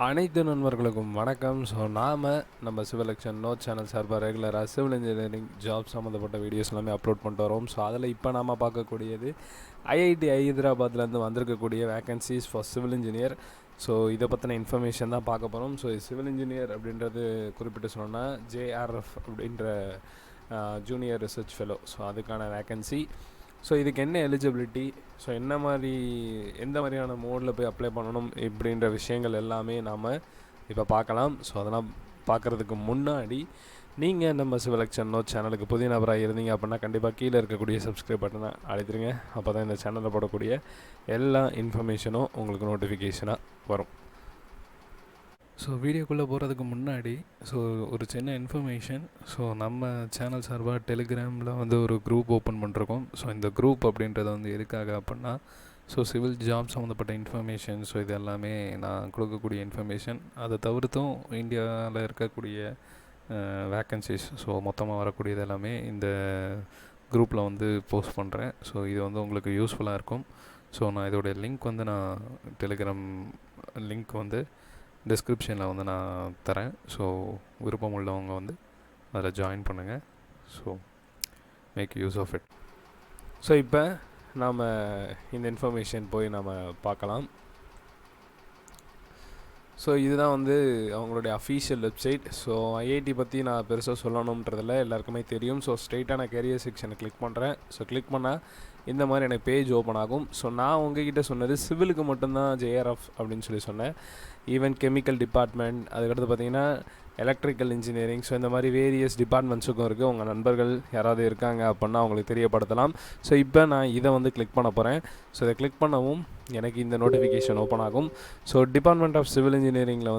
அனைத்து நண்பர்களுக்கும் வணக்கம். ஸோ நம்ம சிவலக்ஷன் நோட் சேனல் சார்பாக ரெகுலராக சிவில் இன்ஜினியரிங் ஜாப் சம்மந்தப்பட்ட வீடியோஸ் எல்லாமே அப்லோட் பண்ணிட்டு வரோம். ஸோ அதில் இப்போ நாம் பார்க்கக்கூடியது ஐஐடி ஹைதராபாத்லேருந்து வந்திருக்கக்கூடிய vacancies for civil engineer. So இதை பற்றின இன்ஃபர்மேஷன் தான் பார்க்க போகிறோம். ஸோ சிவில் இன்ஜினியர் அப்படின்றது குறிப்பிட்டு சொன்னோன்னா ஜேஆர்எஃப் அப்படின்ற ஜூனியர் ரிசர்ச் ஃபெலோ. ஸோ அதுக்கான வேக்கன்சி. ஸோ இதுக்கு என்ன எலிஜிபிலிட்டி, ஸோ எந்த மாதிரியான மோடில் போய் அப்ளை பண்ணணும் இப்படின்ற விஷயங்கள் எல்லாமே நாம் இப்போ பார்க்கலாம். ஸோ அதெல்லாம் பார்க்குறதுக்கு முன்னாடி நீங்கள் நம்ம சிவலக்ஷன் நோட் சேனலுக்கு புதிய நபராக இருந்தீங்க அப்படின்னா கண்டிப்பாக கீழே இருக்கக்கூடிய சப்ஸ்கிரைப் பட்டனை அழுத்திடுங்க. அப்போ தான் இந்த சேனலில் போடக்கூடிய எல்லா இன்ஃபர்மேஷனும் உங்களுக்கு நோட்டிஃபிகேஷனாக வரும். ஸோ வீடியோக்குள்ளே போகிறதுக்கு முன்னாடி ஒரு சின்ன இன்ஃபர்மேஷன். ஸோ நம்ம சேனல் சார்பாக டெலிகிராமில் ஒரு குரூப் ஓப்பன் பண்ணிருக்கோம். ஸோ இந்த குரூப் அப்படின்றது எதுக்காக அப்படின்னா சிவில் ஜாப் சம்மந்தப்பட்ட இன்ஃபர்மேஷன். ஸோ இது எல்லாமே நான் கொடுக்கக்கூடிய இன்ஃபர்மேஷன். அதை தவிர்த்தும் இந்தியாவில் இருக்கக்கூடிய வேக்கன்சிஸ் மொத்தமாக வரக்கூடியது எல்லாமே இந்த குரூப்பில் போஸ்ட் பண்ணுறேன். ஸோ இது உங்களுக்கு யூஸ்ஃபுல்லாக இருக்கும். ஸோ நான் இதோடைய லிங்க் நான் டெலிகிராம் லிங்க் டிஸ்கிரிப்ஷனில் நான் தரேன். ஸோ விருப்பம் உள்ளவங்க அதில் ஜாயின் பண்ணுங்கள். So make use of it. So இப்போ நாம் இந்த இன்ஃபர்மேஷன் போய் நாம் பார்க்கலாம். ஸோ இதுதான் அவங்களுடைய அஃபீஷியல் வெப்சைட். ஸோ ஐஐடி பற்றி நான் பெருசாக சொல்லணுன்றதில்ல, எல்லாருக்குமே தெரியும். ஸோ ஸ்ட்ரெயிட்டாக நான் கேரியர் செக்ஷனை கிளிக் பண்ணுறேன். ஸோ கிளிக் பண்ணால் இந்த மாதிரி எனக்கு பேஜ் ஓப்பன் ஆகும். ஸோ நான் உங்ககிட்ட சொன்னது சிவிலுக்கு மட்டும்தான் ஜேஆர்எஃப் அப்படின்னு சொன்னேன். ஈவன் கெமிக்கல் டிபார்ட்மெண்ட், அதுக்கடுத்து பார்த்திங்கன்னா எலக்ட்ரிக்கல் இன்ஜினியரிங், ஸோ இந்த மாதிரி வேரியஸ் டிபார்ட்மெண்ட்ஸுக்கும் இருக்குது. உங்கள் நண்பர்கள் யாராவது இருக்காங்க அப்படின்னா அவங்களுக்கு தெரியப்படுத்தலாம். ஸோ இப்போ நான் இதை கிளிக் பண்ண போகிறேன். ஸோ இதை கிளிக் பண்ணவும் எனக்கு இந்த நோட்டிஃபிகேஷன் ஓப்பன் ஆகும். ஸோ டிபார்ட்மெண்ட் ஆஃப் சிவில் இன்ஜினியரிங்கில்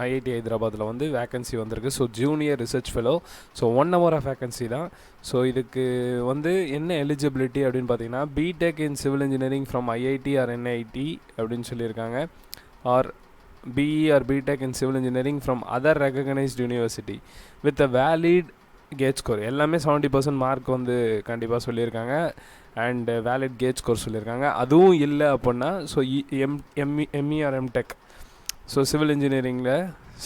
ஐஐடி ஹைதராபாத்தில் வேக்கன்சி வந்திருக்கு. So junior research fellow. So 1 hour of vacancy தான். ஸோ இதுக்கு என்ன எலிஜிபிலிட்டி அப்படின்னு பார்த்தீங்கன்னா BTech in civil engineering from IIT or NIT அப்படின்னு சொல்லியிருக்காங்க. Or BE or BTech in Civil Engineering from other recognized university with a valid gauge score. எல்லாமே 70% mark கண்டிப்பாக சொல்லியிருக்காங்க. அண்ட் வேலிட் கேஜ் ஸ்கோர் சொல்லியிருக்காங்க. அதுவும் இல்லை அப்படின்னா ME or MTech. So civil இன்ஜினியரிங்கில்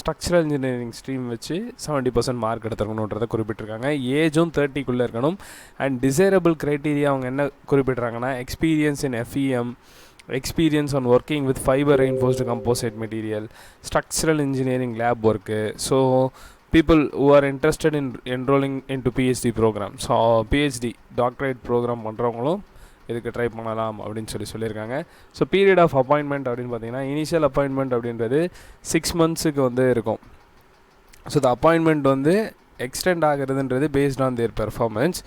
ஸ்ட்ரக்சரல் இன்ஜினியரிங் ஸ்ட்ரீம் வச்சு 70% மார்க் எடுத்துருக்கணுன்றதை குறிப்பிட்டிருக்காங்க. ஏஜும் 30க்குள்ளே இருக்கணும். அண்ட் டிசைரபிள் க்ரைட்டீரியா அவங்க என்ன குறிப்பிட்றாங்கன்னா experience in FEM, experience on working with fiber reinforced composite material, structural engineering lab work. So people who are interested in enrolling into PhD program, so PhD doctorate program பண்ணுறவங்களும் இதுக்கு try பண்ணலாம் அப்படின்னு சொல்லியிருக்காங்க. So period of appointment அப்படின்னு பார்த்தீங்கன்னா initial appointment அப்படின்றது 6 monthsக்கு இருக்கும். So இந்த அப்பாயின்மெண்ட் எக்ஸ்டெண்ட் ஆகிறதுன்றது based on their performance.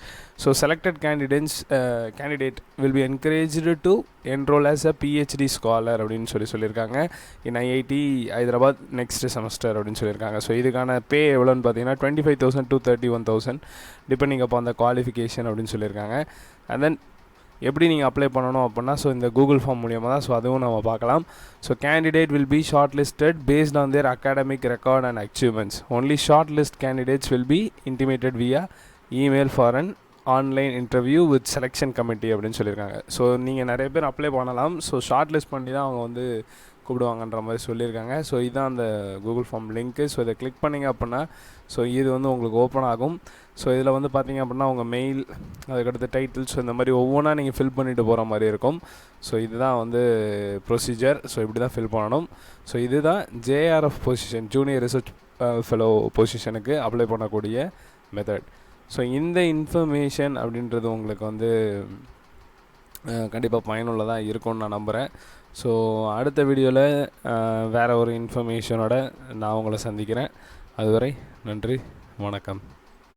So selected candidate will be encouraged to enrol as a PhD scholar அப்படின்னு சொல்லியிருக்காங்க in IIT Hyderabad next semester அப்படின்னு சொல்லியிருக்காங்க. ஸோ இதுக்கான பே எவ்வளோன்னு பார்த்தீங்கன்னா 25,000 to 31,000 டிபெண்டிங் அப்போ அந்த குவாலிஃபிகேஷன் அப்படின்னு சொல்லியிருக்காங்க. அண்ட் தென் எப்படி நீங்கள் அப்ளை பண்ணணும் அப்படின்னா இந்த கூகுள் ஃபார்ம் மூலியமாக தான். ஸோ அதுவும் நம்ம பார்க்கலாம். So candidate will be short listed based on their academic record and achievements. Only short list candidates will be intimated via email for an online interview with selection committee அப்படின்னு சொல்லியிருக்காங்க. So நீங்கள் நிறைய பேர் apply பண்ணலாம். So short list பண்ணி தான் அவங்க கூப்பிடுவாங்கன்ற மாதிரி சொல்லியிருக்காங்க. ஸோ இதுதான் அந்த கூகுள் ஃபார்ம் லிங்க்கு. ஸோ இதை கிளிக் பண்ணிங்க அப்படின்னா இது உங்களுக்கு ஓப்பன் ஆகும். ஸோ இதில் பார்த்தீங்க அப்படின்னா உங்கள் மெயில், அதுக்கடுத்து டைட்டில்ஸ், இந்த மாதிரி ஒவ்வொன்றா நீங்கள் ஃபில் பண்ணிட்டு போகிற மாதிரி இருக்கும். ஸோ இதுதான் ப்ரொசீஜர். ஸோ இப்படி தான் ஃபில் பண்ணணும். ஸோ இதுதான் JRF position, junior research fellow பொசிஷனுக்கு அப்ளை பண்ணக்கூடிய மெத்தட். ஸோ இந்த இன்ஃபர்மேஷன் அப்படின்றது உங்களுக்கு கண்டிப்பாக பயனுள்ளதாக இருக்கும்னு நான் நம்புகிறேன். ஸோ அடுத்த வீடியோவில் வேறு ஒரு இன்ஃபர்மேஷனோட நான் உங்களை சந்திக்கிறேன். அதுவரை நன்றி, வணக்கம்.